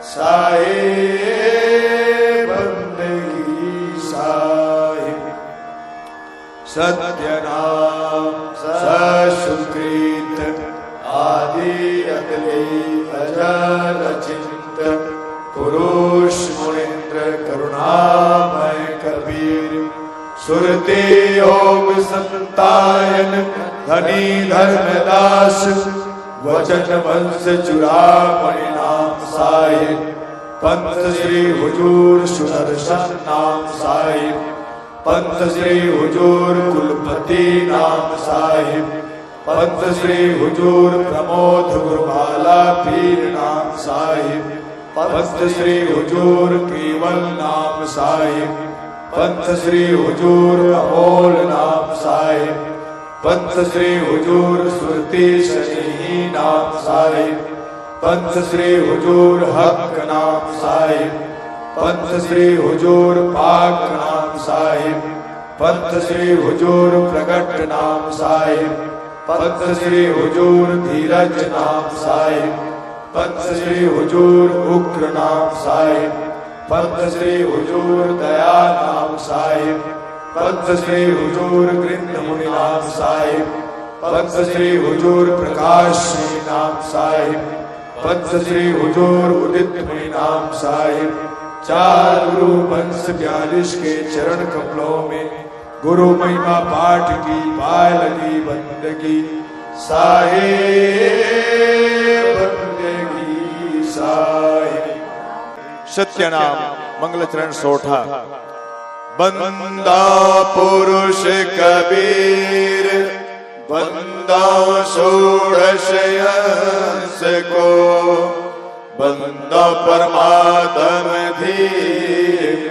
साहेब बंदगी साहिब सत्य नाम सुकृत आदि अगले अजर अचिंत पुरुष मुनिंद्र करुणामय कबीर सुरते योग संतायन धनी धर्मदास वचन वंश चुरामणि नाम साहिब पंथ श्री हुजूर सुदर्शन नाम साहिब पंथ श्री हुजूर कुलपति नाम साहिब पंथ श्री हुजूर प्रमोद गुरुबाला पीर नाम साहिब पंथ श्री हुजूर केवल नाम साहिब पंथ श्री हुजूर अमोल नाम साहिब पंथ श्री हुजूर सुरती शनि नाम साहिब पंथ श्री हुजूर हक नाम साहिब पंथ श्री हुजूर पाक नाम साहिब पंथ श्री हुजूर प्रगट नाम साहिब पंथ श्री हुजूर धीरज नाम साहिब पंथ श्री हुजूर उग्र नाम साहिब पंथ श्री हुजूर दया नाम साहिब पंथ श्री हुजूर गृंद मुनि नाम साहिब पंथ श्री हुजूर प्रकाश नाम साहिब पंथ श्री हुजूर उदित मुनि नाम साहिब चार गुरु वंश 42 के चरण कमलों में गुरु महिमा पाठ की पाय लगी बंदगी साहिब बंदगी साहिब सत्य नाम मंगल चरण सोठा बंदा पुरुष कबीर बंदा षोडश अंश को बंदा परमात्म धीर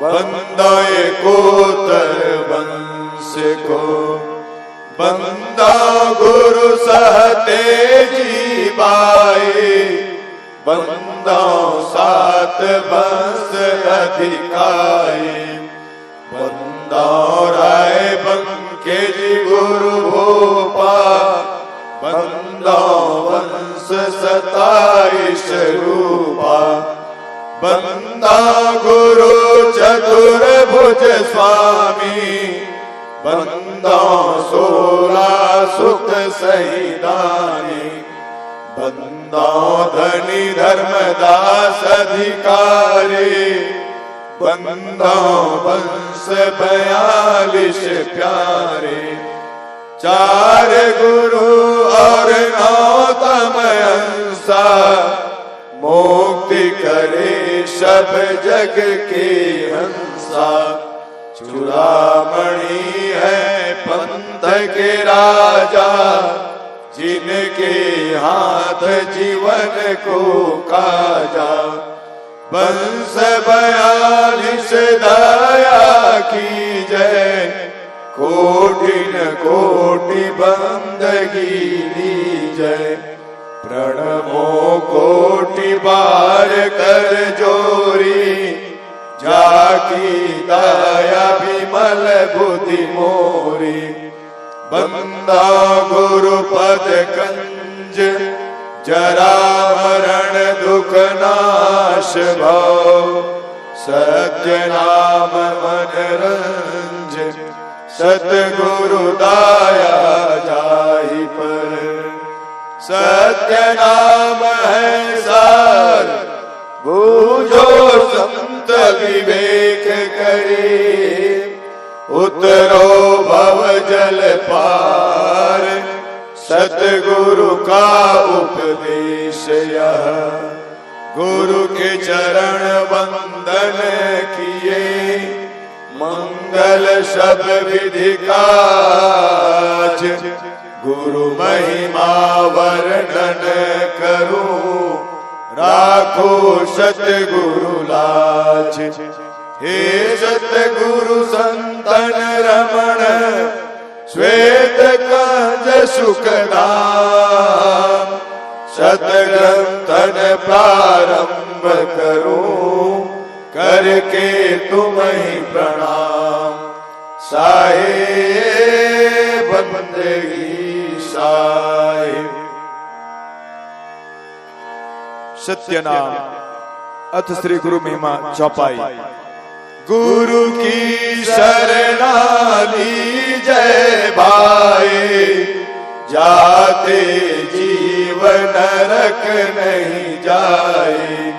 बंदा एकोतर वंश को बंदा गुरु सहते जी बाई बंदा सात वंश अधिकाई बंदा राय बंके जी गुरु भोपा बंदा वंश 27 रूपा बंदा गुरु चतुर्भुज स्वामी बंदा 16 सुख सहिदानी बंदा धनी धर्मदास अधिकारी बंदा वंश 42 प्यारे चार गुरु और 9 तमयंसा मुक्ति करे सब जग के हंसा चूड़ामणि है पंथ के राजा जिनके हाथ जीवन को काजा वंश 42 दया की जय कोटि न कोटि बंदगी लीजय प्रणमो कोटि बार कर जोरी जाकी दया विमल बुद्धि मोरी बंदा गुरु पद कंज जरा मरण दुख नाश भव सत्य नाम मन रंज सतगुरु दाया जाहि पर सत्य नाम है सार बूझो संत विवेक करे उतरो भव जल पार सतगुरु का उपदेश यह गुरु के चरण वंदन किए मंगल सब विधि काज गुरु महिमा वर्णन करूं राखो सतगुरु लाज हे सतगुरु संतन रमण श्वेत कंज सुखदाम सतग्रंथन प्रारंभ करूं करके तुम ही प्रणाम साहिब बंदगी साहिब सत्य नाम अथ श्री गुरु महिमा चौपाई। गुरु की शरणा लीजय भाई, जाते जीवन नरक नहीं जाए।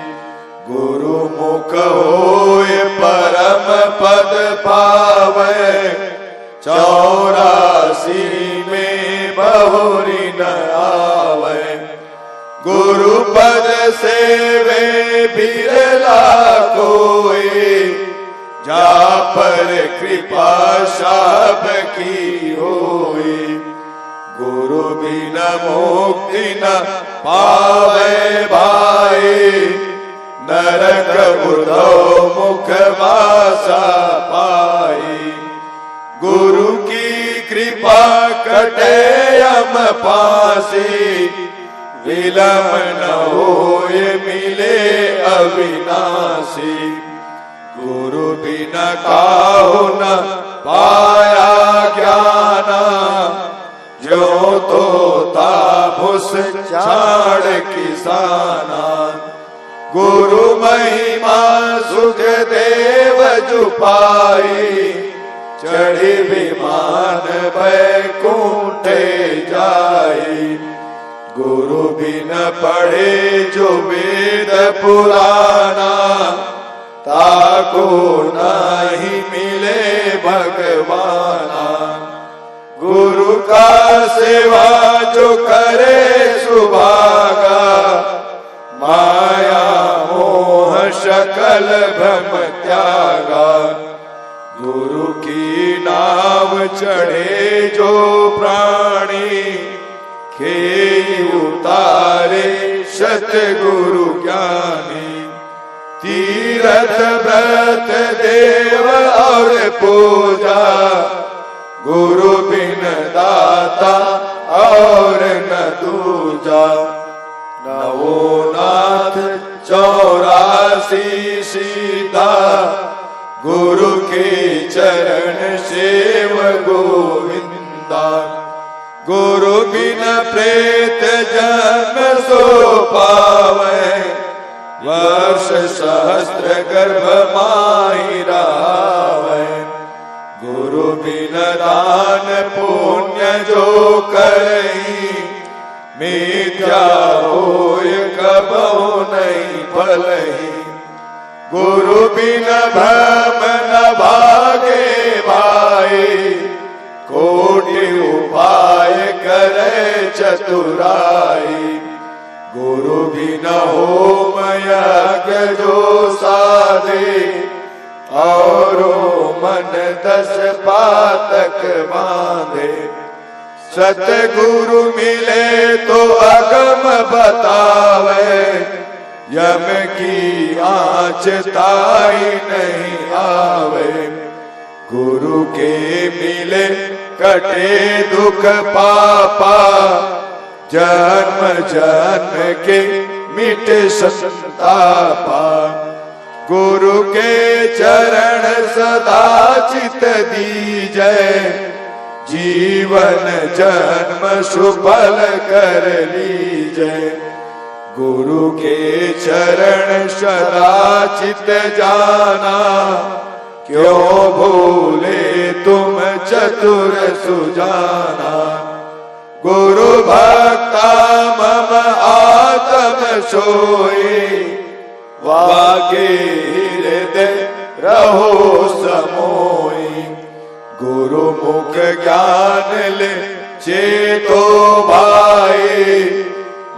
गुरु मुख होए परम पद पावे, 84 में बहुरी न आवे। गुरु पद सेवे बिरला कोई, जा पर कृपा सब की होई। गुरु बिना मुक्ति न पावे भाई, नरक उर्ध्व मुख वासा पाई। गुरु की कृपा कटे यम पासी, विलम न होए मिले अविनाशी। गुरु बिना काहू न पाया ज्ञाना, जो तोता भुस छाड़ किसाना। गुरु महिमा सुख देव जुपाई, चढ़ी विमान बैकुंठे जाई। गुरु बिन पढ़े जो वेद पुराना, ताको नहीं मिले भगवाना। गुरु का सेवा जो करे सुभागा, माया मोह सकल भ्रम त्यागा। गुरु की नाव चढ़े जो प्राणी, खेई उतारे सतगुरु ज्ञानी। तीरथ व्रत देव और पूजा, गुरु बिन दाता और न दूजा। नवोनाथ 84 सीधा, गुरु के चरण सेव गोविंदा। गुरु बिन प्रेत जन्म सो पावे, वर्ष सहस्त्र गर्भ माही रावे। गुरु बिन दान पुण्य जो करई, मिथ्या होय कबहु नहीं फलहि। गुरु बिन भ्रम न भागे भाई, कोटि उपाय करे चतुराई। गुरु बिन होम यज्ञ जो साधे, औरो मन 10 पातक बांधे। सतगुरु मिले तो अगम बतावे, यम की आँच ताई नहीं आवे। गुरु के मिले कटे दुख पापा, जन्म जन्म के मिटे संतापा। गुरु के चरण सदा चित दीजय, जीवन जन्म सुफल कर लीजय। गुरु के चरण सदा चित जाना, क्यों भूले तुम चतुर सुजाना। गुरु भक्ता मम आत्म सोई, वागे हृदय रहो समोई। गुरु मुख ज्ञान ले चेतो भाई,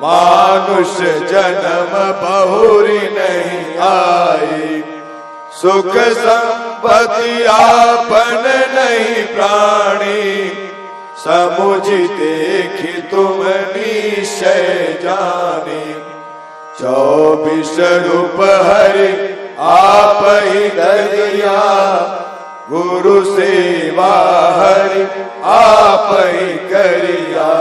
मानुष जन्म बहुरी नहीं आई। सुख संपत्ति आपन नहीं प्राणी, समुझ देखी तुम निश्चय जानी। 24 रूप हरि आप ही दरिया, गुरु सेवा हरि आप ही करिया।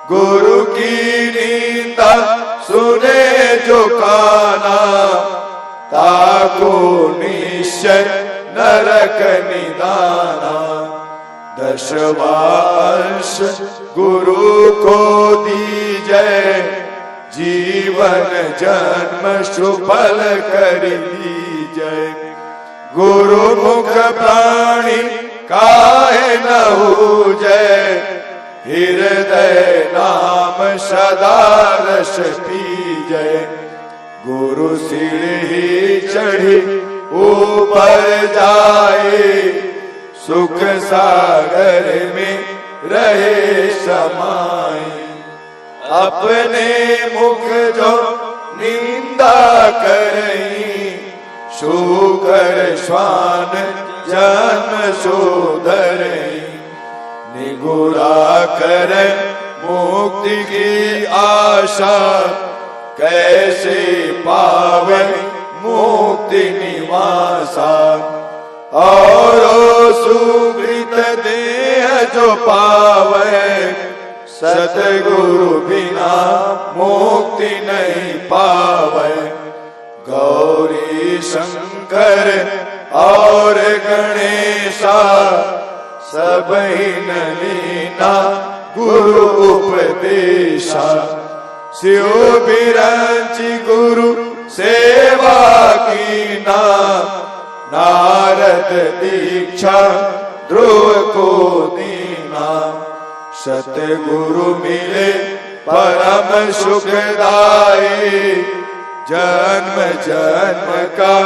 गुरु की नीता सुने जो काना, ताको निश्चय नरक निदाना। 10वां अंश गुरु को दीजय, जीवन जन्म सुफल कर दीजय। गुरु मुख प्राणी काहे न जय, हृदय नाम सदा रस पीजय। गुरु सिर ही चढ़ी ऊपर जाए, सुख सागर में रहे समाये। अपने मुख जो निंदा करई, शूकर श्वान जन्म शोधरई। निगुरा कर मुक्ति की आशा, कैसे पावे मुक्ति निवासा। और सुकृत देह जो पावे, सतगुरु बिना मुक्ति नहीं पावे। गौरी शंकर और गणेशा, सब ही लीना गुरु उपदेशा। शिव बिरंची गुरु सेवा कीना, नारद दीक्षा ध्रुव को दीना। सतगुरु मिले परम सुखदाई, जन्म जन्म का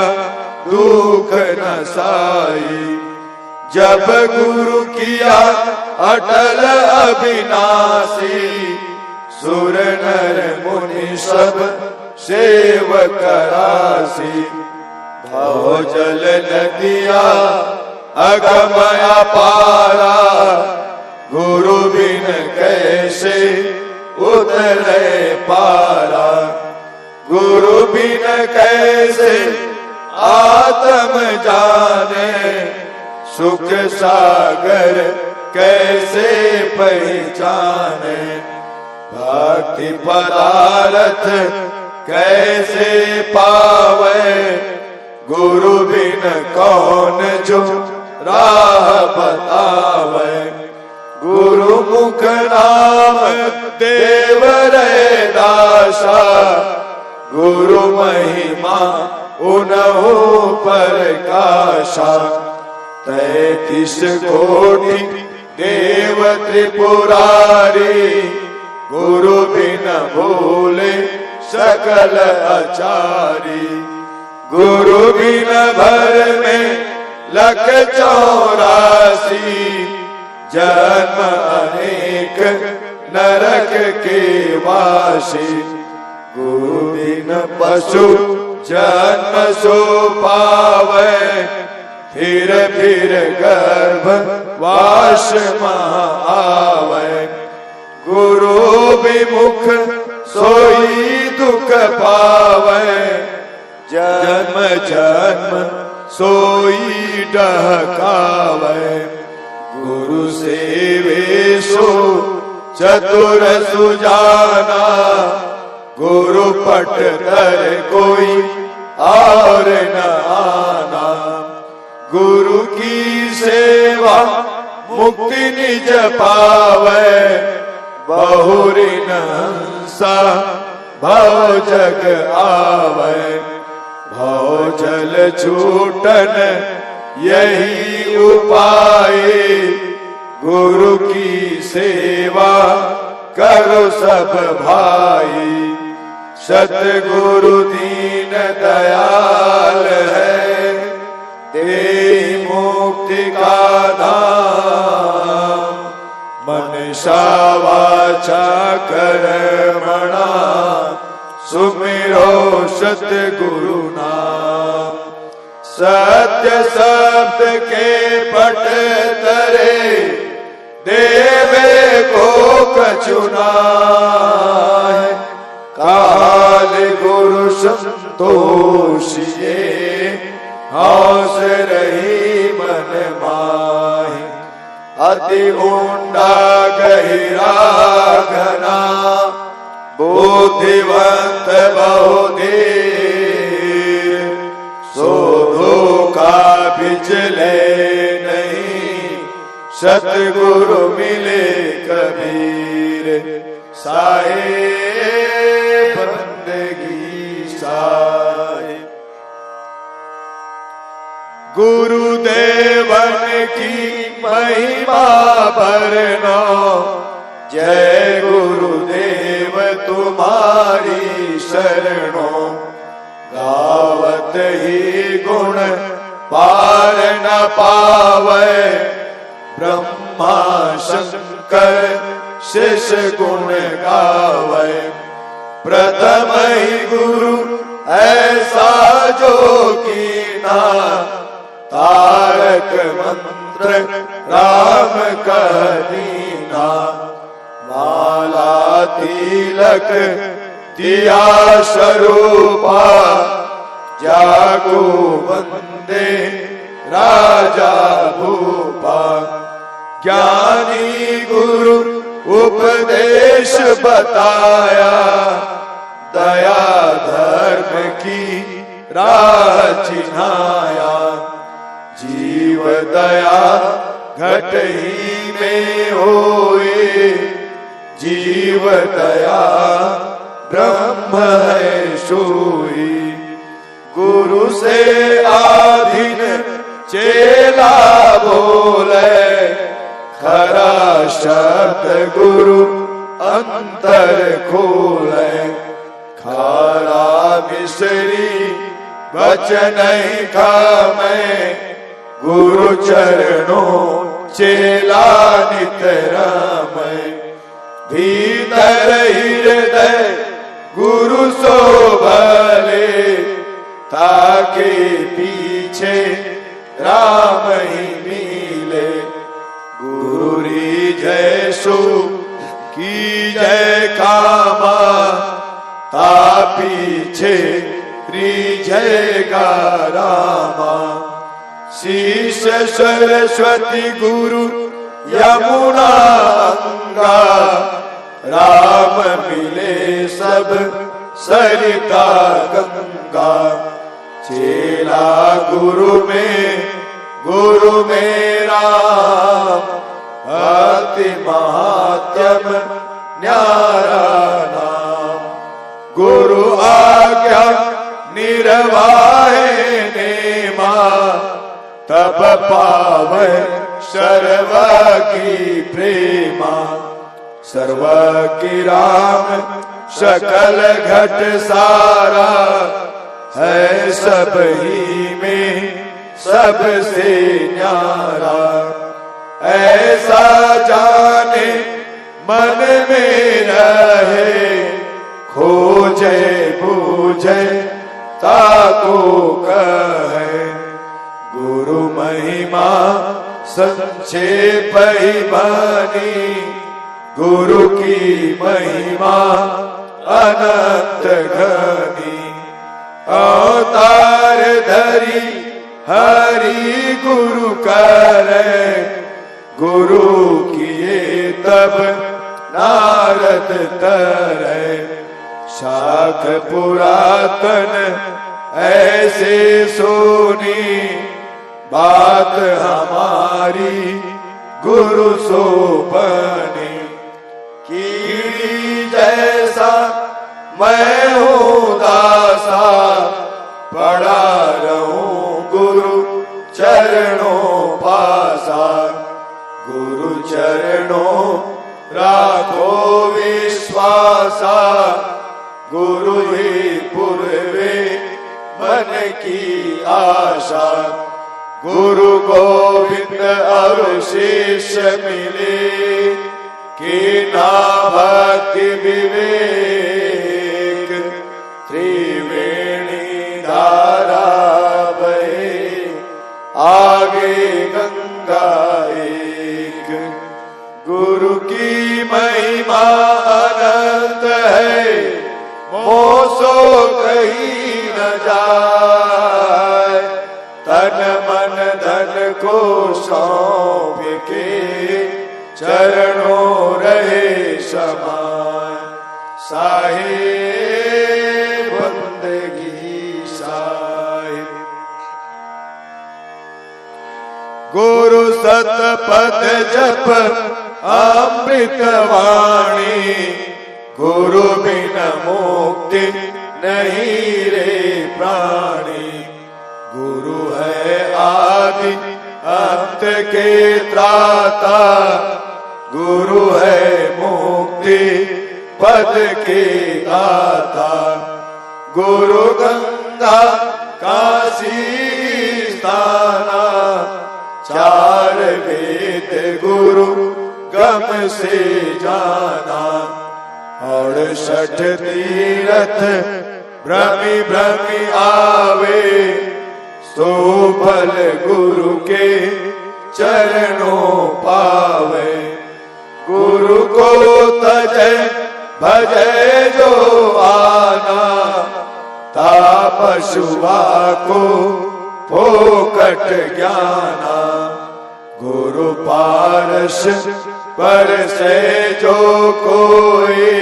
दुख न साई। जब गुरु किया अटल अविनाशी, सुर नर मुनि सब सेवक राशि। भाव जल नदिया अगमया पारा, गुरु बिन कैसे उतरे पारा। गुरु बिन कैसे आत्म जाने, सुख सागर कैसे पहचाने। भक्ति पदार्थ कैसे पावे, गुरु बिन कौन जो राह बतावे। गुरु मुख नाम देव रे दासा, गुरु महिमा उनहु प्रकाशा। 33 कोटि देव त्रिपुरारी, गुरु बिन भूले सकल आचारी। गुरु बिन भर में 184, जन्म अनेक नरक के वासी। गुरु बिन पशु जन्म सो पावे, फिर गर्भ वास महा आवे। गुरु विमुख सोई दुख पावे, जन्म जन्म सोई डहकावे। गुरु सेवे सो चतुर सुजाना, गुरु पट धर कोई और न आना। गुरु की सेवा मुक्ति निज पावे, बहुरी नंसा भव जग आवे। भव जल छूटन यही उपाय, गुरु की सेवा करो सब भाई। सतगुरु दीन दयाल है, दे मुक्ति का धाम। मनसा वाचा कर्मणा, सुमिरो सतगुरु नाम। सत्य शब्द के पट तरे, देवे को कचुना। काल गुरु संतोषिए, हौस रही मन माहि। अति ऊंडा गहिरा घना, बुद्धिवंत बहुधीर। शोधो का बिचले नहीं, सतगुरु मिले कबीर। साहेब गुरुदेवन की महिमा बरनो, जय गुरुदेव तुम्हारी शरणों। गावत ही गुण पार न पावे, ब्रह्मा शंकर शेष गुण गावे। प्रथम ही गुरु ऐसा जो कीना, तारक मंत्र राम कह दीना। माला तिलक दिया स्वरूपा, जागो वंदे राजा भूपा। ज्ञानी गुरु उपदेश बताया, दया धर्म की राह चिन्हाया। जीव दया घट ही में होए, जीव दया ब्रह्म है सोई। गुरु से आधीन चेला बोले, खरा शब्द गुरु अंतर खोले। खारा मिश्री वचन खामे, गुरु चरणों चेला नित रामै। भीतर हृदय गुरु सो भले, ताके पीछे राम ही मिले। गुरु री जय सो की जय कामा, ता पीछे रिझेगा रामा। शीश सरस्वती गुरु यमुना गंगा, राम मिले सब सरिता गंगा। चेला गुरु में राम, भक्ति महात्म न्यारा नाम। गुरु आज्ञा निर्वाहे नेमा, तब पावे सर्व की प्रेमा। सर्व की राम सकल घट सारा, है सब ही में सबसे न्यारा। ऐसा जाने मन में रहे, खोजे बूझे ताको कहे। गुरु महिमा संक्षेप ही बानी, गुरु की महिमा अनंत घनी। अवतार धरी हरि गुरु करे, गुरु किए तब नारद तरे। शाख पुरातन ऐसे सोनी, बात हमारी गुरु सो बनी। कीड़ी जैसा मैं हूँ दासा, पड़ा रहूं गुरु चरणों पासा। गुरु चरणों राखो विश्वासा, गुरु ही पूर्वे मन की आशा। गुरु गोविंद और शिष्य मिले, कीना भक्ति विवेक। त्रिवेणी धारा बहे, आगे गंगा एक। गुरु की महिमा अनंत है, मोसो कहीं न जाए। तन मन धन को सौंप के, चरणों रहे समाए। साहिब बंदगी साहिब। गुरु सतपथ जप अमृत वाणी, गुरु बिन मुक्ति नहीं रे प्राणी। गुरु है संत के त्राता, गुरु है मुक्ति पद के दाता। गुरु गंगा काशी स्थाना, चार वेद गुरु गम से जाना। 68 तीरथ भ्रमि भ्रमि आवे, सो फल गुरु के चरणों पावे। गुरु को तजै भजै जो आना, तापशुआ को फोकट ज्ञाना। गुरु पारस पर से जो कोई,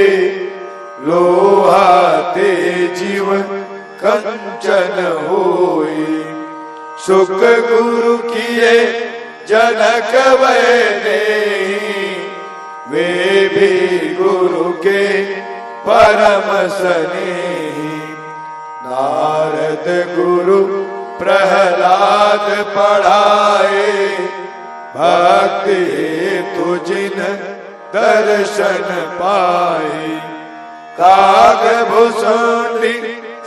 लोहा ते जीव कंचन होई। सुख गुरु किए जनक वैने, वे भी गुरु के परम स्नेही। नारद गुरु प्रहलाद पढ़ाए, भक्ति हेतु जिन दर्शन पाए। काग भुसुंडी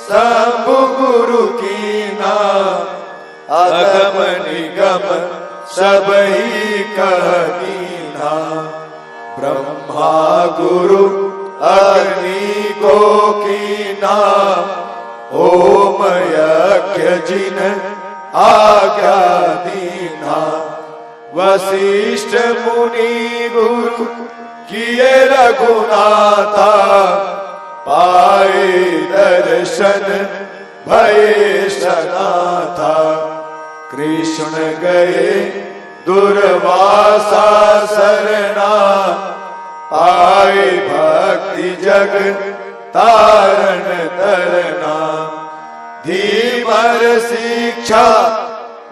शंभु गुरु कीना, अगम निगम सब ही कहनीना। ब्रह्मा गुरु अग्नि को कीना, ओम यज्ञ जिन आज्ञा दीना। वशिष्ठ मुनि गुरु किए रघुनाथा, पाए दर्शन भये सनाथा। कृष्ण गए दुर्वासा सरना, आए भक्ति जग तारण तरना। धीवर शिक्षा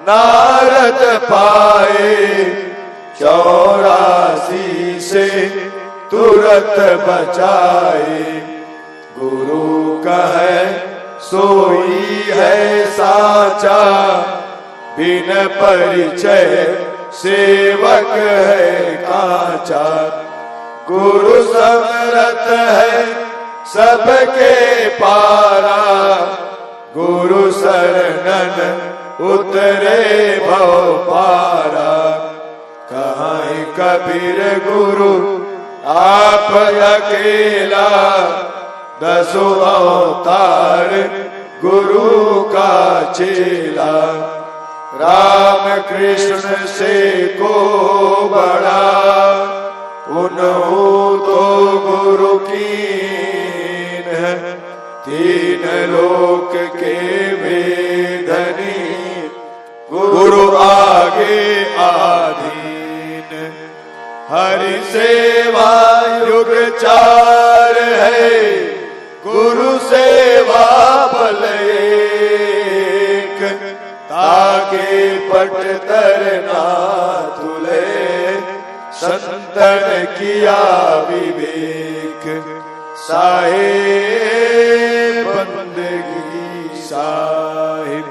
नारद पाए, 84 से तुरत बचाए। गुरु कहे सोई है साचा, बिन परिचय सेवक है काचा। गुरु समरथ है सबके पारा, गुरु शरणन उतरे भव पारा। कहाँ कबीर गुरु आप अकेला, 10 अवतार गुरु का चेला। राम कृष्ण से को बड़ा, उन्हों तो गुरु कीन है। 3 लोक के वेदनी, गुरु आगे आधीन। हरि सेवा युग 4 है, गुरु सेवा बल 1। ताके पट तरना तुले, संतन किया विवेक। साहेब बंदगी साहिब,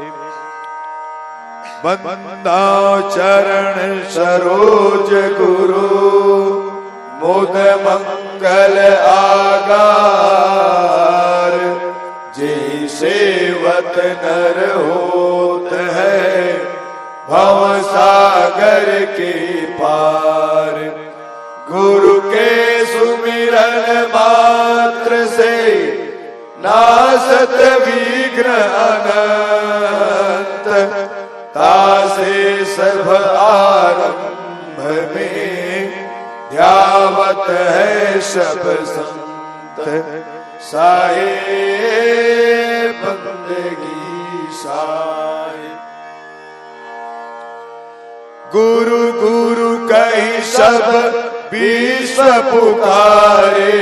बंदा चरण सरोज गुरु। मुद मंगल आगार, जे सेवत नर होत है, भव सागर के पार। गुरु के सुमिरन मात्र से, नासत विघ्न अनंत। तासे सर्व आरंभ में, ध्यावत है सब संत। साहे बंदगी साहे। गुरु गुरु कही सब विश्व पुकारे,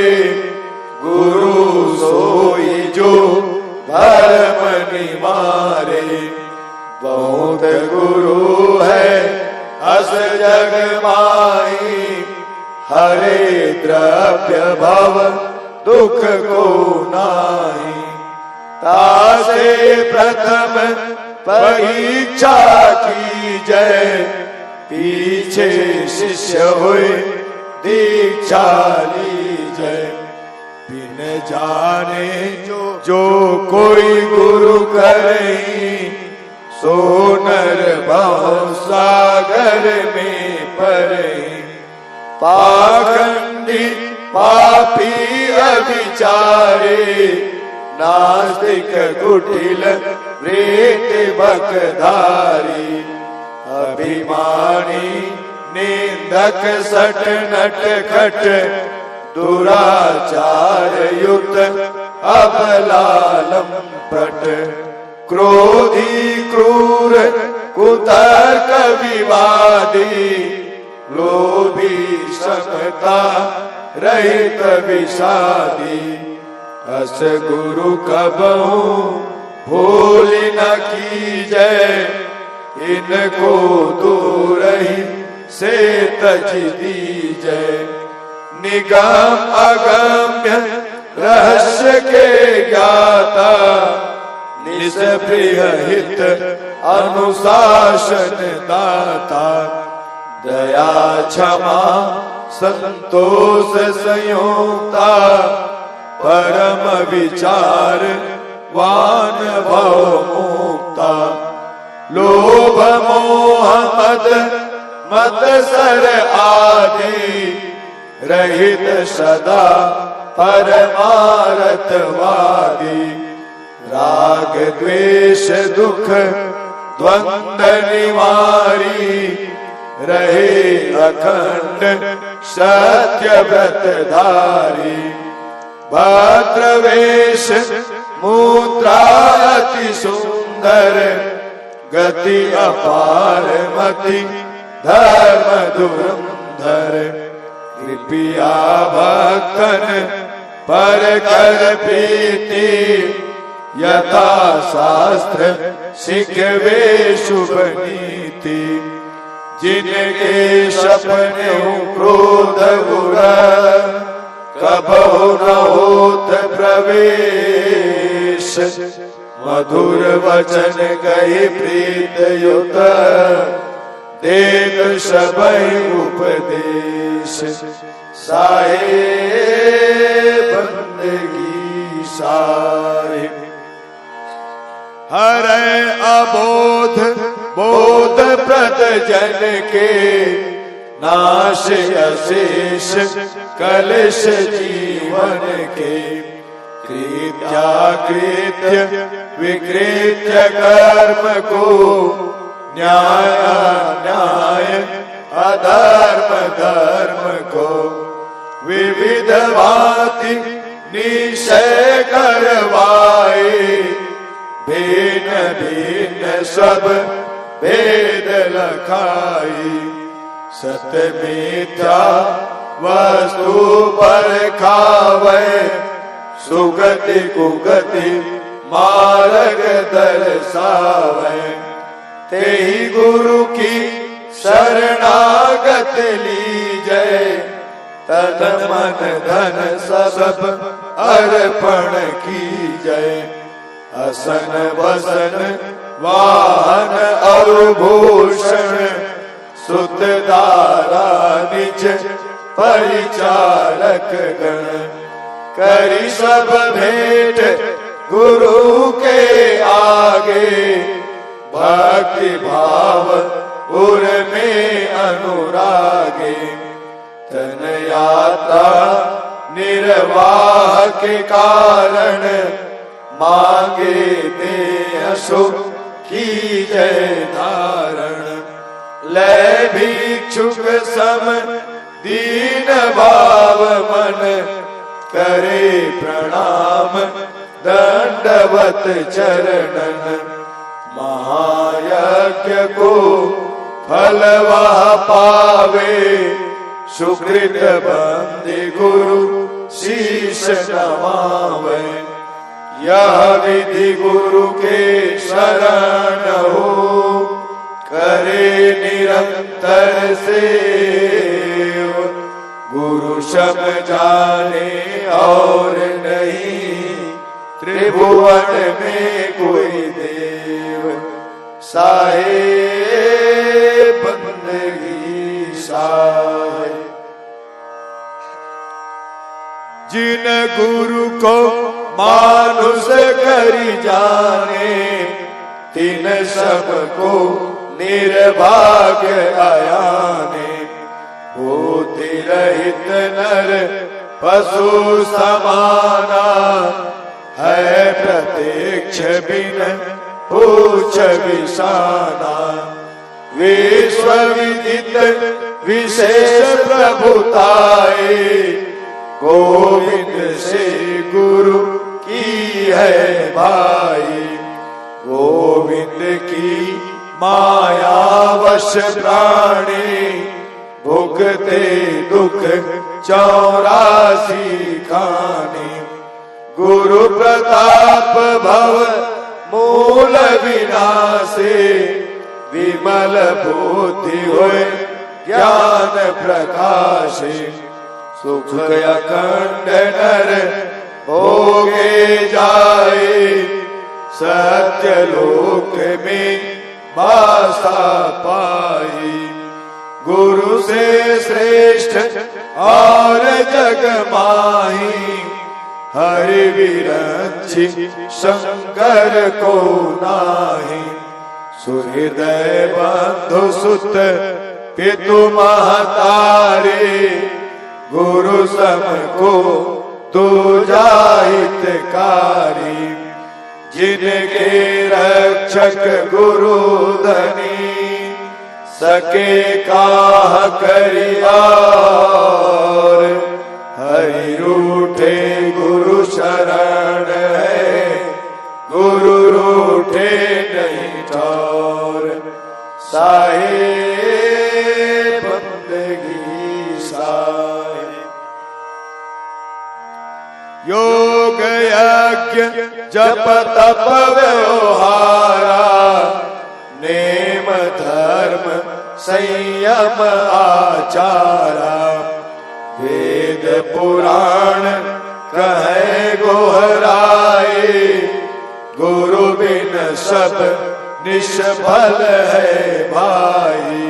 गुरु सोई जो धर्म निवारे। बहुत गुरु है अस जग माही, हरे द्रव्य भव दुख को नाही। तासे प्रथम परीक्षा की जय, पीछे शिष्य हुए दीक्षा लीजय। बिन जाने जो कोई गुरु करई, सो नर भव सागर में परई। पाखंडी पापी अविचारे, नास्तिक कुटिल प्रेत बकधारी। अभिमानी निंदक सट नट खट, दुराचार युक्त अबलालम पट। क्रोधी क्रूर कुतर्क विवादी, लोभी समता रहित विषादी। अस गुरु कबहू भूल न कीजय, इनको दूर ही से तज दीजय। निगम अगम्य रहस्य के ज्ञाता, निष्प्रिय हित अनुशासन दाता। दया क्षमा संतोष संयोक्ता, परम विचार वान भव मुक्ता। लोभ मोह मद मत्सर आदि, रहित सदा परमारथ वादी। राग द्वेष दुख द्वंद्व निवारी, रहे अखंड सत्य व्रत धारी। भद्रवेश मुद्रा अति सुंदर, गति अपार मति धर्म धुरंधर। कृपया भक्तन पर कर प्रीति, यथा शास्त्र शिखवे शुभ नीति। जिनके सपने क्रोध बुरा, कबहु न होत प्रवेश। मधुर वचन कही प्रीत युत, देत सबहि उपदेश। साहे बंदगी साहे, हरै अबोध बोध प्रद जन के। नाश अशेष कलश जीवन के। कृत्याकृत्य विकृत्य कर्म को, न्याय न्याय अधर्म धर्म को। विविध भांति निश्चय करवाए, भिन्न भिन्न सब भेद लखाई। सत मिथ्या वस्तु पर खावे, सुगति कुगति मार्ग दर्शावे। तेहि गुरु की शरणागत लीजय, तन मन धन सब अर्पण कीजय। असन वसन वाहन और भूषण, सुत दारा निज परिचारक गण। करी सब भेंट गुरु के आगे, भक्ति भाव उर में अनुरागे। तन यात्रा निर्वाह के कारण, मांगे दे सुख की जय धारण। लय भिक्षुक सम दीन भाव मन, करे प्रणाम दंडवत चरणन। महायज्ञ को फल वह पावे, सुकृत बंदे गुरु शीश नमावे। यह विधि गुरु के शरण हो, करे निरंतर सेव। गुरु शब जाने और नहीं, त्रिभुवन में कोई देव। साहे बंदगी जिन गुरु को मानुष करी जाने, तिन सबको निर्भाग्य आयाने। बुद्धि रहित नर पशु समाना, है प्रत्यक्ष बिन पूछ विषाना। विश्व विदित विशेष प्रभुताए, गोविंद से गुरु की है भाई। गोविंद की माया वश प्राणी, भुगते दुख 84 खाने। गुरु प्रताप भव मूल विनाशे, विमल बुद्धि होय ज्ञान प्रकाशे। सुख अखंड नर भोगे जाए, सत्य लोक में वासा पाई। गुरु से श्रेष्ठ और जग माही, हरि विरंची शंकर को नाही। सुहृदय बंधु सुत पितु महतारे, गुरु सम को दूजा हितकारी। जिनके रक्षक गुरु धनी, सके काह करिया। हरि रूठे गुरु शरण है, गुरु रूठे नहीं ठौर। साहे बंदगी साहे। योग यज्ञ जप तप व्यवहारा, नेम धर्म संयम आचारा। वेद पुराण कहे गोहराए, गुरु बिन सब निष्फल है भाई।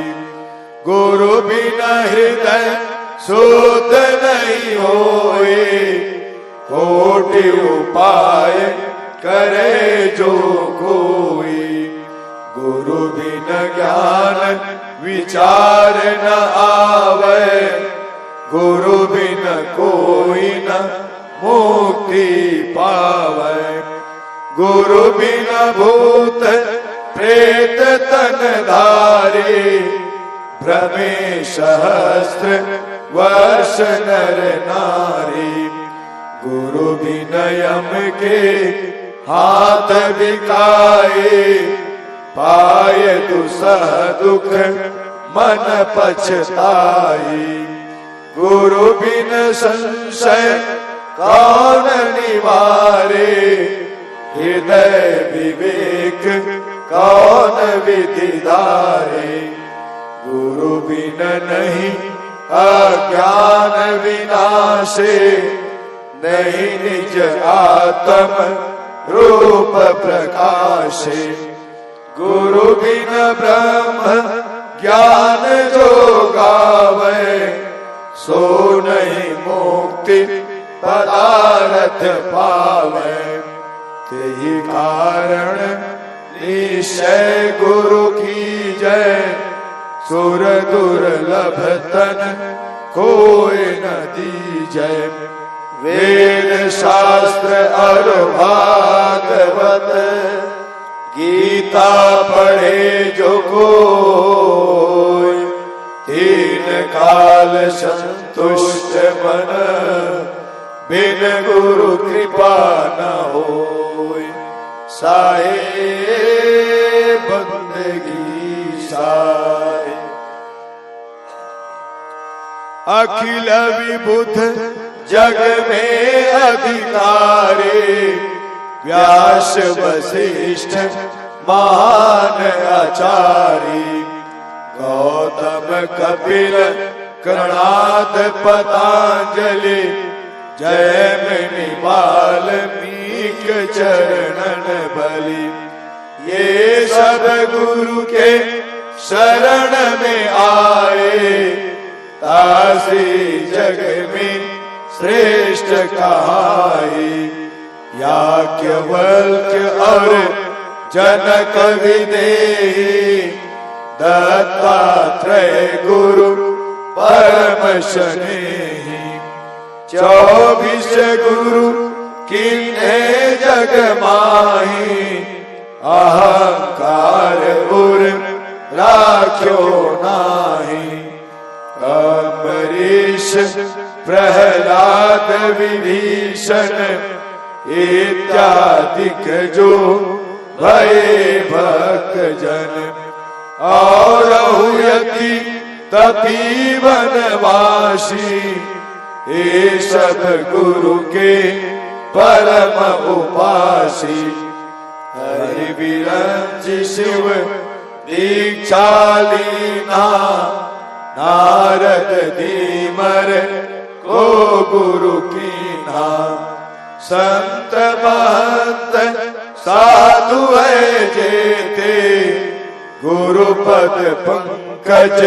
गुरु बिन हृदय शुद्ध नहीं होए, कोटि उपाय करे जो कोई। गुरु बिन ज्ञान विचार न आवे, गुरु बिन कोई न मुक्ति पावे। गुरु बिन भूत प्रेत तन धारे, भ्रमे सहस्त्र वर्ष नर नारी। गुरु बिन यम के हाथ बिकाए, पाए दुसह दुख मन पछताई। गुरु बिन संशय कौन निवारे, हृदय विवेक कौन विधिधारे। गुरु बिन नहीं अज्ञान विनाशे, नहीं निज आत्म रूप प्रकाशे। गुरु बिन ब्रह्म ज्ञान जो गावे, सो नहीं मुक्ति पदारथ पावे। तेहि कारण निश्चय गुरु की जय, सुर दुर्लभ तन कोई न दीजय। वेद शास्त्र और भागवत, गीता पढ़े जो कोई। तीन काल संतुष्ट मन, बिन गुरु कृपा न होय। साहे बंदगी साहे। अखिल विबुध जग में अधिकारे, व्यास वशिष्ठ महान आचार्य। गौतम कपिल कर्णाद पतंजलि, जैमिनि वाल्मीक चरणन बलि। ये सब गुरु के शरण में आए, तासी जग में श्रेष्ठ कहाई। याज्ञवल्क्य और जनक विदेही, दत्तात्रेय गुरु परम स्नेही। 24 गुरु किन्हे जग माही, अहंकार उर राख्यो नाही। अम्बरीश प्रहलाद विभीषण, इत्यादिक जो भये भक्त जन। और यति तपी वनवासी, ये सब गुरु के परम उपासी। हरि विरंच शिव दीक्षा लीना, नारद दीमर को गुरु कीना। संत महंत साधु है जेते, गुरु पद पंकज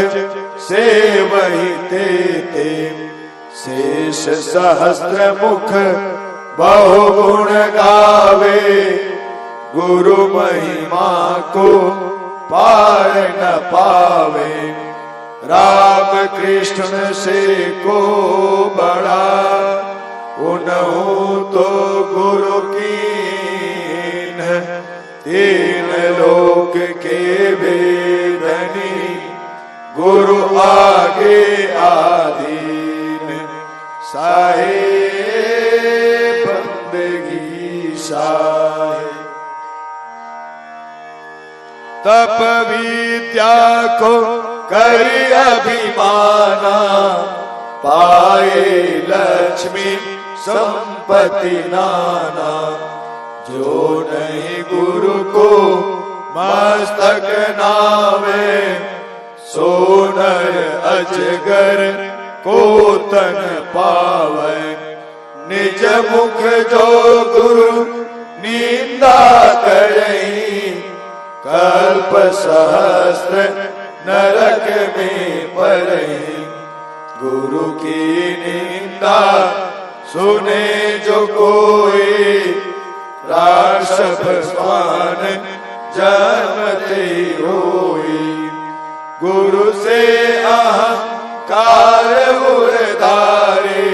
से वही तेते। शेष सहस्त्र मुख बहुगुण गावे, गुरु महिमा को पार न पावे। राम कृष्ण से को बड़ा, उन्हु तो गुरु कीन। 3 लोक के वेदनी, गुरु आगे आधीन। साहे बंदगी साहे। तप विद्या को करी अभिमाना, पाए लक्ष्मी संपत्ति नाना। जो नहीं गुरु को मस्तक नावे, सोनर अजगर को तन पावे। निज मुख जो गुरु निंदा करही, कल्प सहस्त्र नरक में पड़ही। गुरु की निंदा सुने जो कोई, राक्षस स्वान जन्मते होई। गुरु से अहंकार उर्धारे,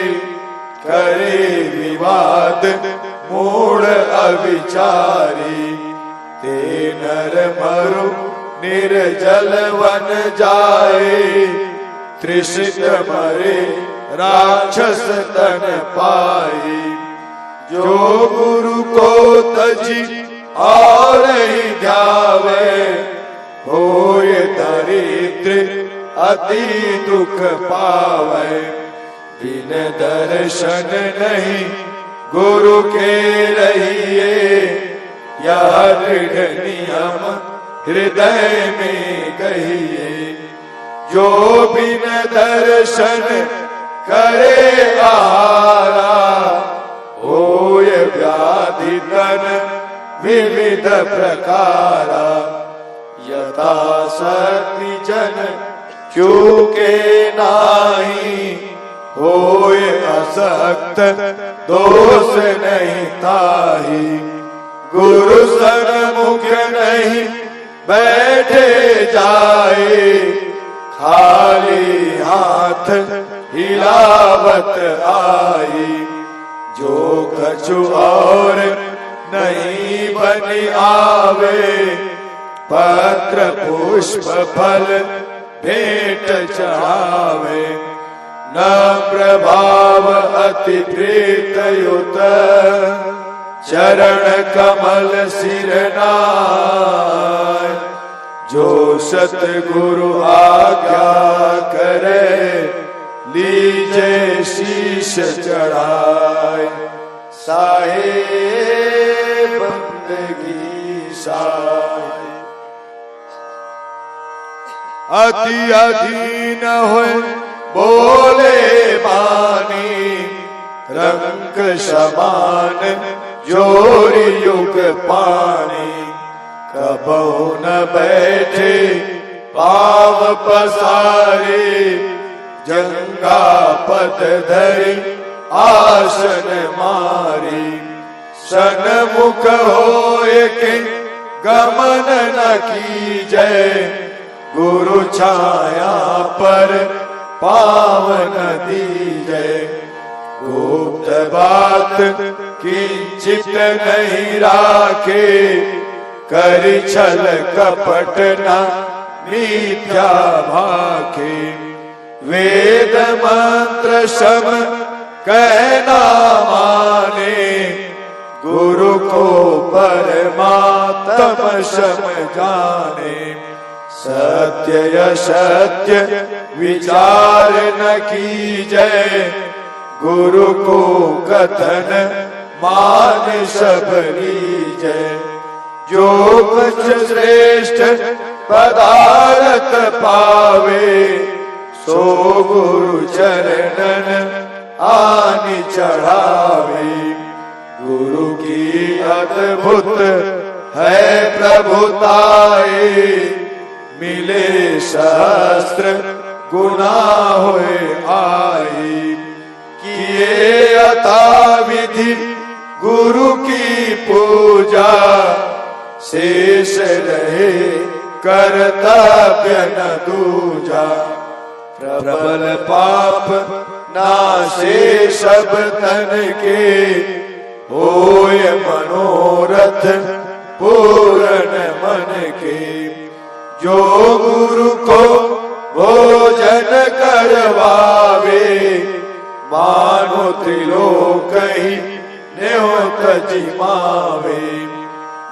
करे विवाद मूढ़ अविचारी। ते नर मरु निर्जल वन जाए, त्रिषित मरे राक्षस तन पाए। जो गुरु को तजी और ही ध्यावे, होय दरिद्र अति दुख पावे। बिन दर्शन नहीं गुरु के रहिए, यह दृढ़ नियम हृदय में कहिए। जो बिन दर्शन करे आहारा, होय व्याधि तन विविध प्रकारा। यथा शक्ति जन चूके नाही, होय असक्त दोष नहीं ताही। गुरु सन्मुख नहीं बैठे जाए, खाली हाथ हिलावत आई। जो कछु और नहीं बनी आवे, पत्र पुष्प फल भेंट चढ़ावे। नम्र भाव अति प्रीत युत, चरण कमल सिर नाय। जो सतगुरु आज्ञा करे, लीजे शीश चढ़ाए। साहे बंदगी साहे। अति अधीन होए बोले बानी, रंग समान जोरी युग पानी। कबहु न बैठे पाव पसारे, जंगा पद धरि आसन मारी। सन्मुख होए के गमन न कीजय, गुरु छाया पर पावन दीजय। गुप्त बात किंचित नहीं राखे, कर छल कपट न मिथ्या भाखे। वेद मंत्र सब कहना माने, गुरु को परमात्म सम जाने। सत्य असत्य विचार न कीजय, गुरु को कथन मान सब लीजय। जो कुछ श्रेष्ठ पदार्थ पावे, सो गुरु चरणन आनि चढ़ावे। गुरु की अद्भुत है प्रभुताए, मिले सहस्त्र गुना होए आई। किए यथा विधि गुरु की पूजा, शेष रहे कर्तव्य न दूजा। प्रबल पाप नाशे सब तन के, होय मनोरथ पूर्ण मन के। जो गुरु को भोजन करवावे, मानो त्रिलोक ही न्योत जिमावे।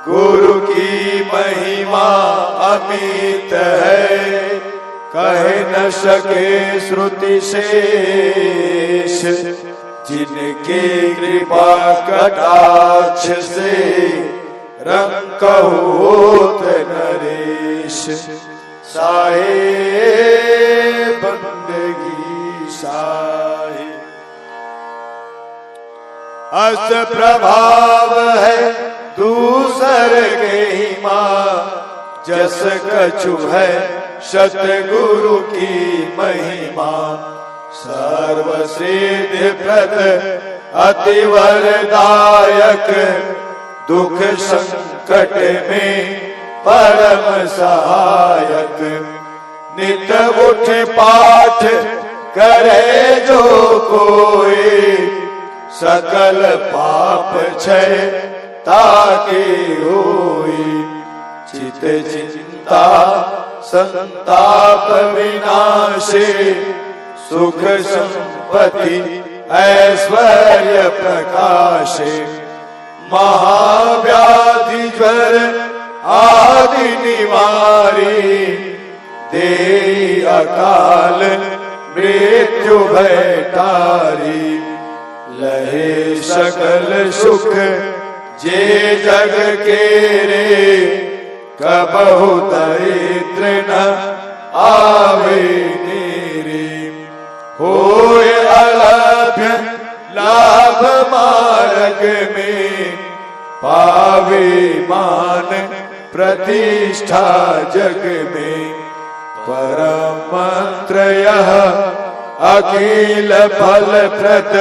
गुरु की महिमा अमित है, कह न सके श्रुति शेष। जिनके कृपा कटाक्ष से, रंग होत नरेश। साहे बंदगी साहे, अस प्रभाव है दूसर के ही माँ। जस कछु है सतगुरु की महिमा। सर्व सिद्धि प्रद अति वरदायक, दुख संकट में परम सहायक। नित उठ पाठ करे जो कोई, सकल पाप क्षय ताके होई। चित चिंता संताप विनाशे, सुख संपत्ति ऐश्वर्य प्रकाशे। महाव्याधि ज्वर आदि निवारी, देई अकाल मृत्यु भय टारी। लहे सकल सुख जे जग के रे, कबहु दरिद्र न आवे नेरे। होय अलभ्य लाभ मार्ग में, पावे मान प्रतिष्ठा जग में। परम मंत्र यह अखिल फल प्रद,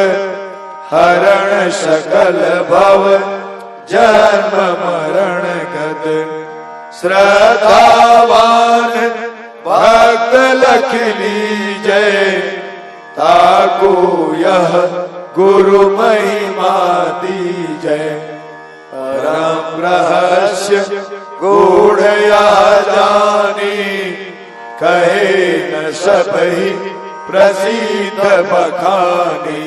हरण सकल भव जन्म मरण गद। श्रद्धावान भक्त लख लीजय, ताको यह गुरु महिमा दीजय। परम रहस्य गूढ़ या जानी, कहे न सबहि प्रसिद्ध बखानी।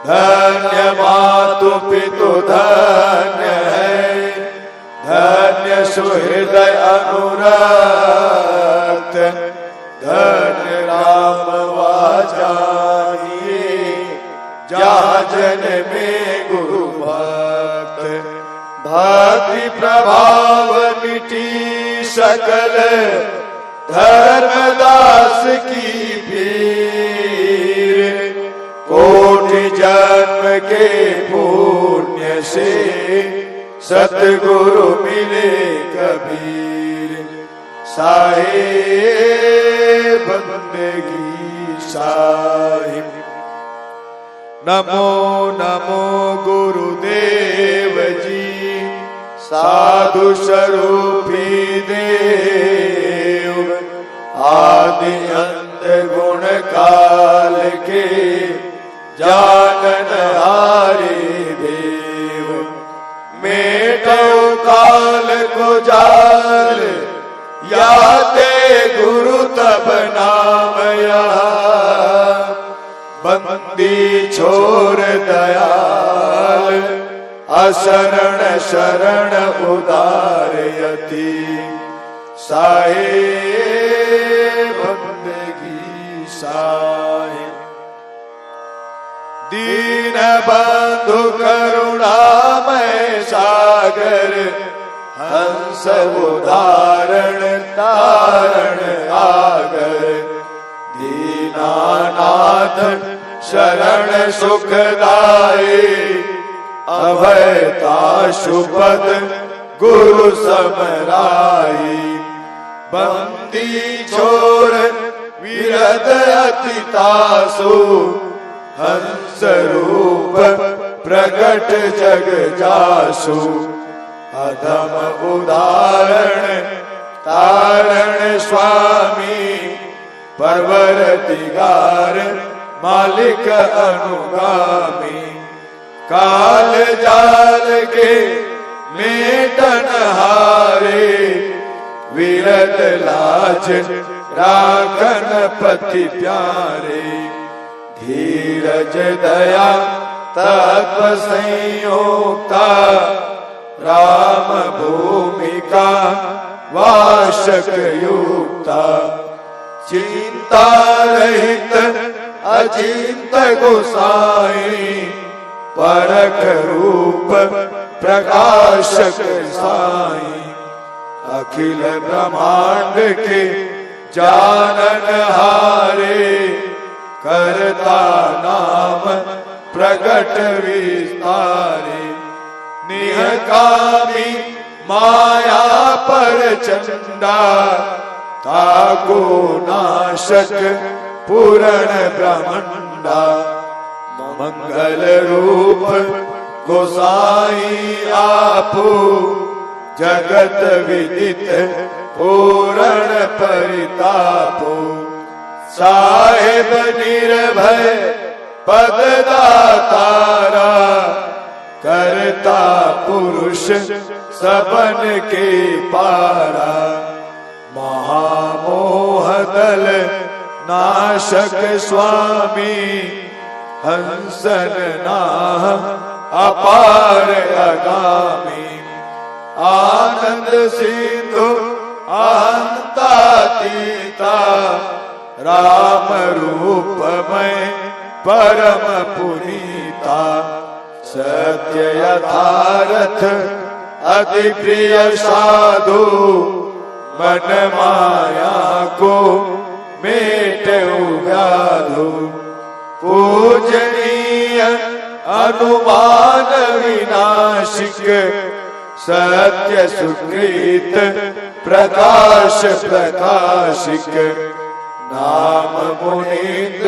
धन्य मातु पितु धन्य है, धन्य सुहृदय अनुरक्त। धन्य राम वाजानिए, जहाँ जन में गुरु भक्त। भक्ति प्रभाव मिटी सकल, धर्मदास की पीर। कोटि जन्म के पुण्य से, सतगुरु मिले कबीर। साहे बंदगी साहिब, नमो नमो गुरुदेव जी। साधु स्वरूपी देव आदि अंत गुण काल के जानन हारे देव। मेटो काल को जाल याते गुरु तब नाम यहाँ। बंदी छोर दयाल असरण शरण उदार यति। साहे बंदगी साहे दीन बंधु करुणामय सागर। हंस उदाहरण तारण आगर। दीनानाथ शरण सुखदाई। अभयता शुपद गुरु समराई। बंदी छोर विरद अति तासु। हंस रूप प्रकट जग जासु। अधम उदाहरण तारण स्वामी। परवर दिगार मालिक अनुगामी। काल जाल के मेटन हारे। विरत लाज राखन पति प्यारे। धीरज दया तत्व संयोक्ता। राम भूमिका वाशक युक्ता। चिंता रहित अचिंत गोसाई। परख रूप प्रकाशक साई। अखिल ब्रह्मांड के जानन हारे। करता नाम प्रकट विस्तारे। निहकामी माया पर चंडा। ताको नाशक पूरण ब्रह्मंडा। मंगल रूप गोसाई आपो। जगत विदित पूरण परितापो। साहेब निर्भय पद दातारा। करता पुरुष सबन के पारा। महामोह दल नाशक स्वामी। हंसन नाह अपार अगामी। आनंद सिंधु अहंतातीता। राम रूप में परम पुनीता। सत्य यथार्थ अति प्रिय साधु। मन माया को मेटे व्याधु। पूजनीय अनुमान विनाशिक। सत्य सुकृत प्रकाश प्रकाशिक। नाम मुनीन्द्र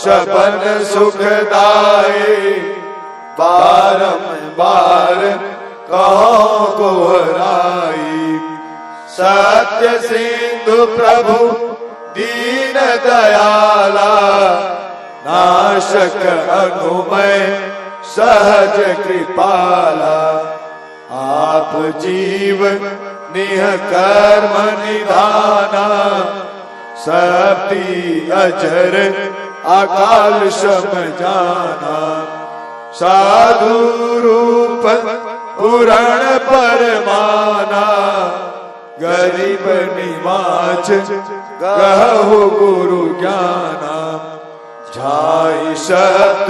शबन सुखदाये। बारंबार कहो गोहराई। सत्य सिंधु प्रभु दीन दयाला। नाशक अनुमय सहज कृपाला। आप जीव निह कर्म निधाना। सप्ती अजर अकाल सम जाना। साधु रूप पुराण परमाना। गरीब निवाच गहु गुरु ज्ञाना। झाई सत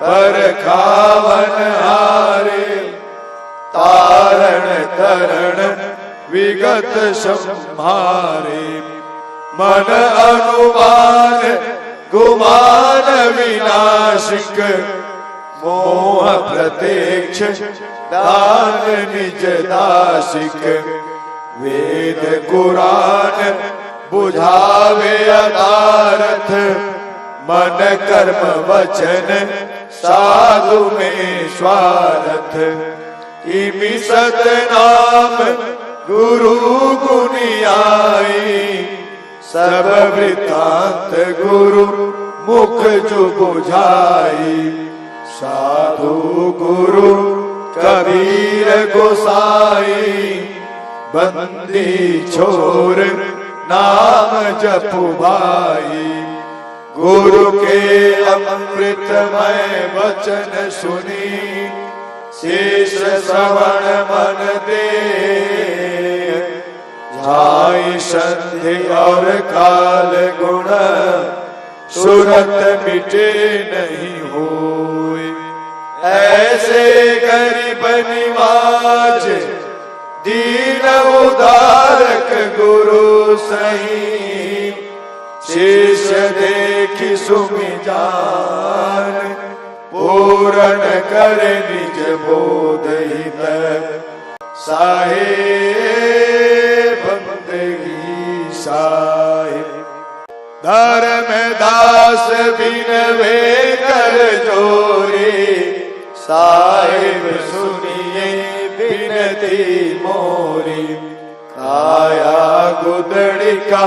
पर खावन हारे। तारण तरण विगत संहारे। मन अनुमान गुमान विनाशिक। मोह प्रत्यक्ष दान निज दासिक। वेद कुरान बुझावे अदारथ। मन कर्म वचन साधु में स्वार्थ इमि सतनाम गुरु गुनियाई सब वृतांत गुरु मुख जो बुझाई साधु गुरु कबीर गोसाई बंदी छोर नाम जपु भाई गुरु के अमृतमय वचन सुनी शेष श्रवण मन दे झाई संधि और काल गुण सुरत मिटे नहीं होए ऐसे गरीब निवाज दीन उदारक गुरु सही शिष्य देखी सुमि जान पूर्ण कर निज बोध हित साहे बंदगी साहे धर्म दास बिनवे कर जोरे साहिब सुनिए बिनती मोरी काया गुदड़ी का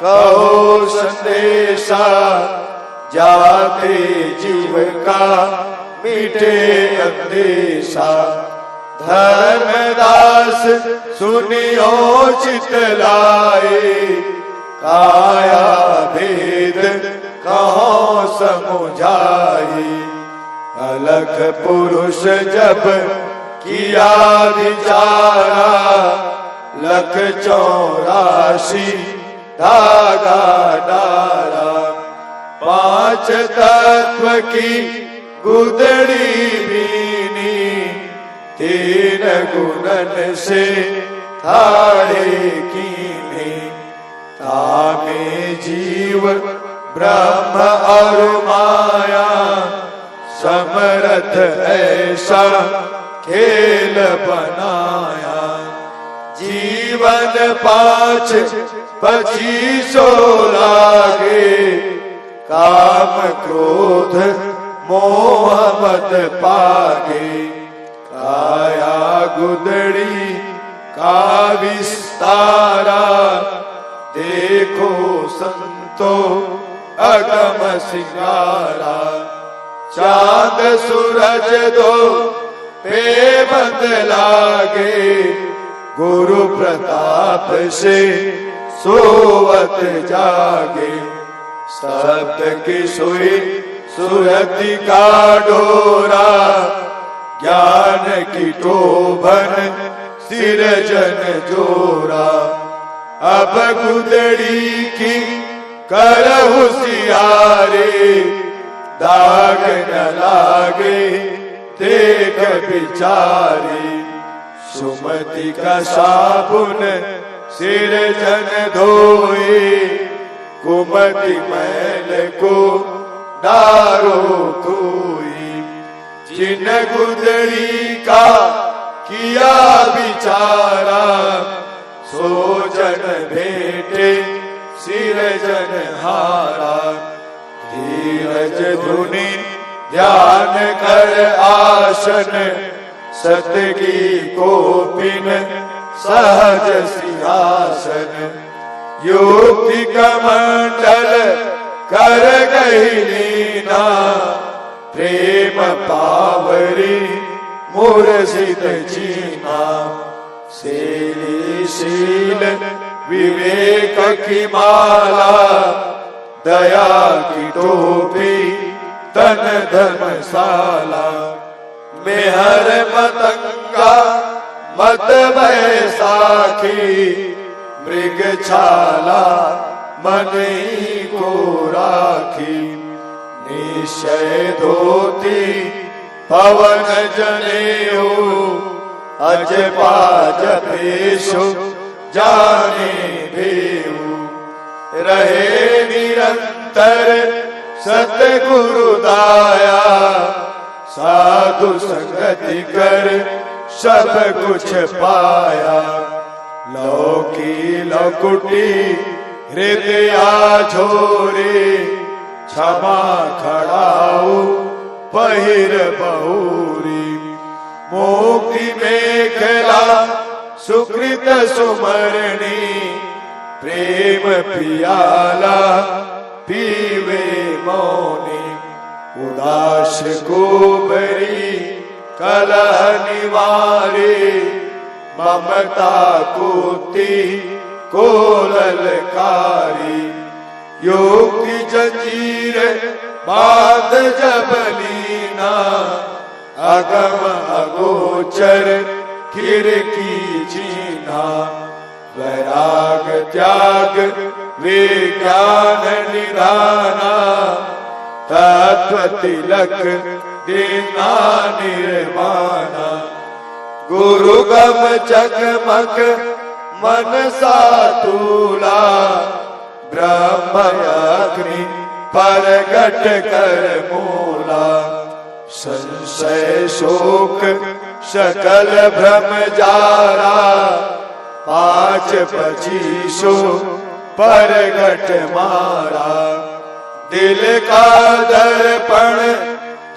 कहो संदेशा जाते जीव का मिटे अंदेशा धर्मदास सुनियो चितलाए काया भेद कहो समुझाई अलख पुरुष जब किया विचारा लख 84 धागा डारा 5 तत्व की गुदड़ी बीनी 3 गुणन से थाड़े कीनी तामे जीव ब्रह्म और माया समरथ ऐसा खेल बनाया जीवन 5 25 लागे काम क्रोध मोह मद पागे काया गुदड़ी का विस्तारा देखो संतो अगम सिंगारा चांद सूरज दो पे बदलागे गुरु प्रताप से सोवत जागे सप्त की सुई सुरति का डोरा ज्ञान की टोभन सिर जन जोरा अब गुदड़ी की कर होशियारे दाग न लागे देख बिचारी सुमति का साबुन सिर जन धोए कुमति मैल को डारो कोई जिन गुदड़ी का किया बिचारा सो जन भेटे सिर जन हारा धीरज धुनि ध्यान कर आसन सतगी कोपिन सहज सिंहासन युक्ति कमंडल कर गई लीना प्रेम पावरी मुरसित जीना शीली शील विवेक की माला दया की टोपी तन धर्मशाला मेहर मतंगा मत बैसाखी मृग छाला मन ही को राखी निश्चय धोती पवन जनेऊ अज पाज पेशो जाने देऊ रहे निरंतर सतगुरु दाया साधु संगति कर सब कुछ पाया लौकी लौकुटी हृदया झोरे क्षमा खड़ाऊ पहिर बहुरी मोकी मेखला सुकृत सुमरणी प्रेम पियाला पीवे मौनी उदास गोबरी कलह निवारे ममता कुति को ललकारी योग की जंजीर बांध जबलीना अगम अगोचर खिड़की चीना वैराग त्याग विज्ञान निधाना तत्व तिलक देना निर्वाणा गुरु गम चकमक मन सातूला ब्रह्म अग्नि परगट कर मूला संशय शोक सकल भ्रम जारा पांच पचीसो परगट मारा दिल का दर्पण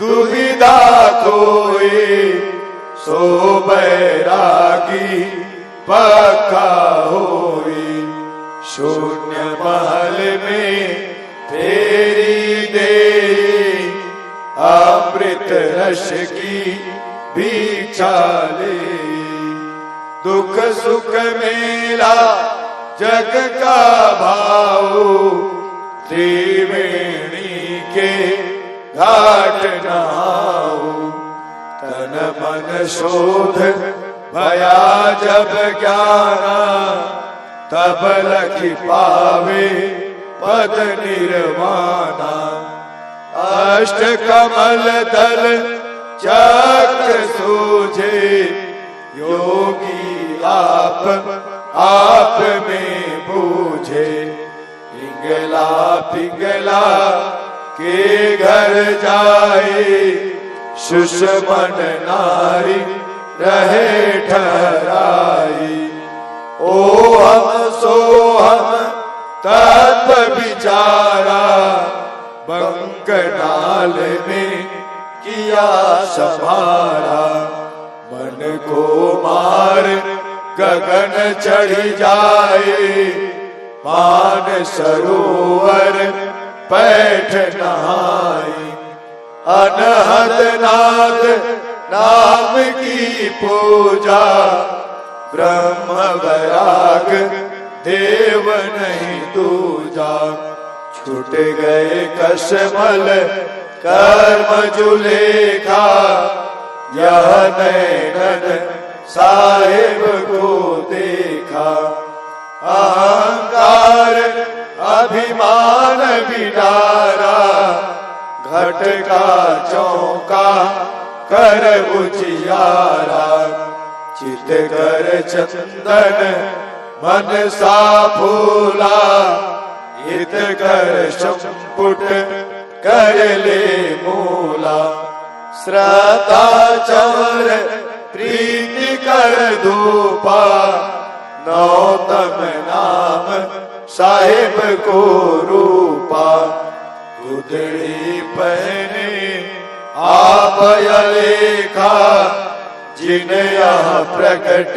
दुविधा कोई सो बैरागी पक्का होई शून्य महल में फेरी दे अमृत रस की भिक्षा ले दुख सुख मेला जग का भाव त्रिवेणी के घाट नहाओ तन मन शोध भया जब ज्ञाना तब लखी पावे पद निर्वाणा अष्ट कमल दल चक्र सूझे योगी आप में बूझे पिंगला के घर जाए सुषमन नारी रहे ठहराई ओ हम सो हम तत्व विचारा बंकनाल में किया संभारा मन को मार गगन चढ़ी जाए मान सरोवर पैठ नहाई अनहद नाद नाम की पूजा ब्रह्म वैराग देव नहीं दूजा छूट गए कसमल कर्म जुलेखा यह नैनन साहिब को देखा अहंकार अभिमान बिडारा घट का चौका कर उजियारा चित कर चंदन मन सा फूला हित कर संपुट कर ले मूला श्रद्धा चवर प्रीति कर धूपा नौतम नाम साहिब को रूपा गुदड़ी पहने आप लेखा जिन यह प्रकट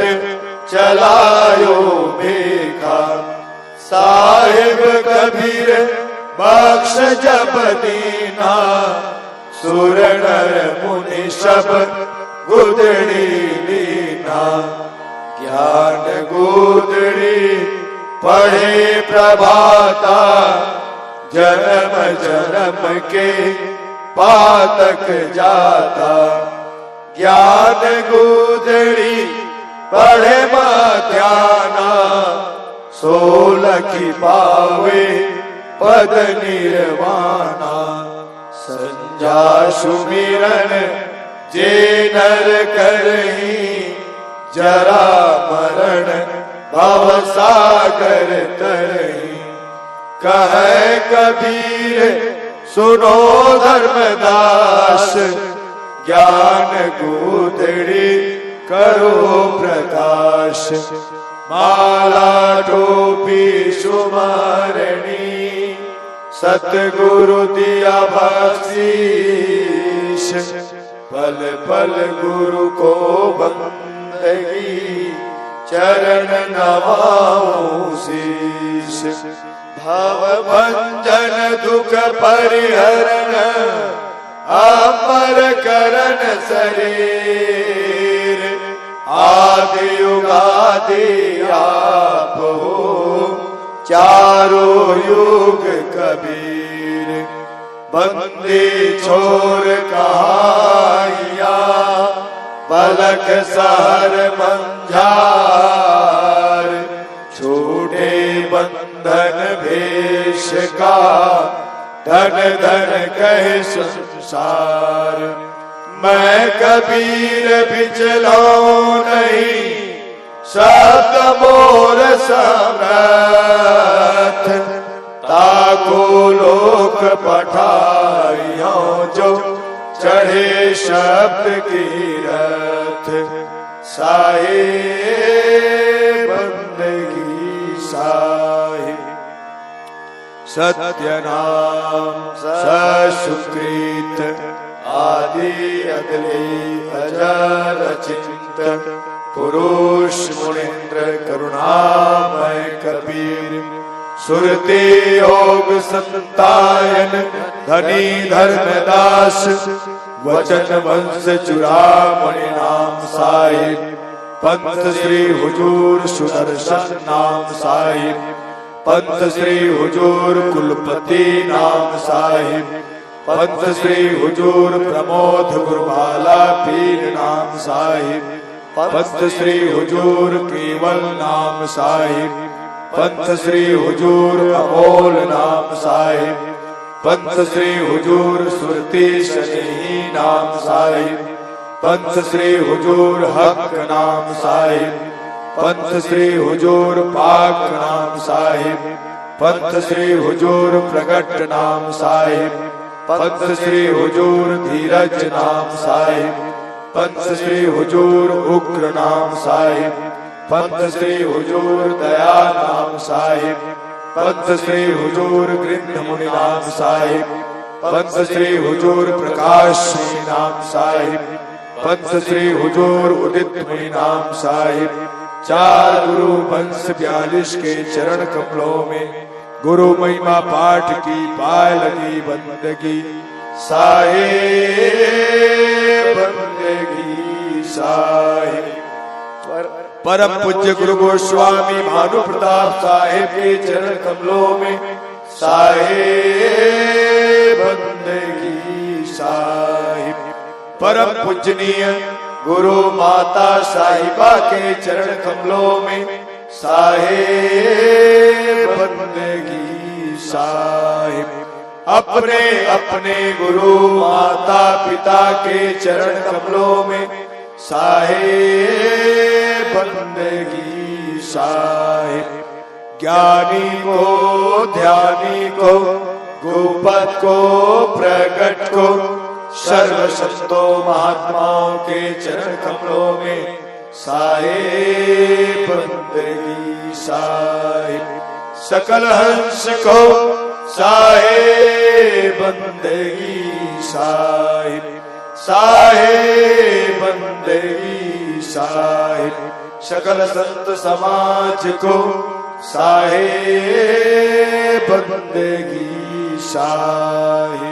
चलायो भेखा साहिब कबीर बख्श जब दीना सुर नर मुनि सब गुदड़ी लीना ज्ञान गुदड़ी पढ़े प्रभाता जन्म जन्म के पातक जाता ज्ञान गुदड़ी पढ़े माध्याना सोलखी पावे पद निर्वाणा संजा सुमिरन जे नर करही जरा मरण भव सागर तरही कहे कबीर सुनो धर्मदास ज्ञान गुदड़ी करो प्रकाश माला टोपी सुमारणी सतगुरु दिया बख्शीश पल पल गुरु को बंदगी, चरण नवाऊं शीश। भव भंजन दुख परिहरण, अमर करन शरीर। आदि युगादि आप हो, चारों युग कबीर। बंदी छोर कहाइया, पलक सहर मंझार। छूटे बंधन भेष का, धन धन कहे संसार। मैं कबीर बिचलाऊं नहीं, शब्द मोर समर्थ। ताको लोक पठाइयो, जो चढ़े शब्द की रथ। साहे बंदगी साहे, सत्य नाम ससुकृत। आदि अगले अजर चिंत, पुरुष मुनीन्द्र करुणामय कबीर। सुरते योग संतायन, धनी धर्मदास। वचन वंश चुरामणि नाम साहिब। पंथ श्री हुजूर सुदर्शन नाम साहिब। पंथ श्री हुजूर कुलपति नाम साहिब। पंथ श्री हुजूर प्रमोद गुरुबाला पीर नाम साहिब। पंथ श्री हुजूर केवल नाम साहिब। पंथ श्री हुजूर अमोल नाम साहिब। पंथ श्री हुजूर सुरती शनि नाम साहिब। पंथ श्री हुजूर हक नाम साहिब। पंथ श्री हुजूर पाक नाम साहिब। पंथ श्री हुजूर प्रगट नाम साहिब। पंथ श्री हुजूर धीरज नाम साहिब। पंथ श्री हुजूर उग्र नाम साहिब। पंथ श्री हुजूर दया नाम साहिब। पंथ श्री हुजूर गृंध मुनि नाम साहिब। पंथ श्री हुजूर प्रकाश नाम साहिब। पंथ श्री हुजूर उदित मुनि नाम साहिब। चार गुरु वंश 42 के चरण कमलों में गुरु महिमा पाठ की पाए लगी बंदगी। साहे बंदगी साहे। परम पूज्य गुरु गोस्वामी भानु प्रताप साहेब के चरण कमलों में साहे बंदगी साहिब। परम पूजनीय गुरु माता साहिबा के चरण कमलों में साहे बंदगी साहिब। अपने अपने गुरु माता पिता के चरण कमलों में साहे बंदगी साहिब। ज्ञानी को ध्यानी को, गोपत को प्रगट को, सर्व संतों महात्माओं के चरण कमलों में साहे बंदगी साहिब। सकल हंस को साहे बंदगी साहिब। साहे बंदगी साहिब। सकल संत समाज को साहे बंदगी साहिब।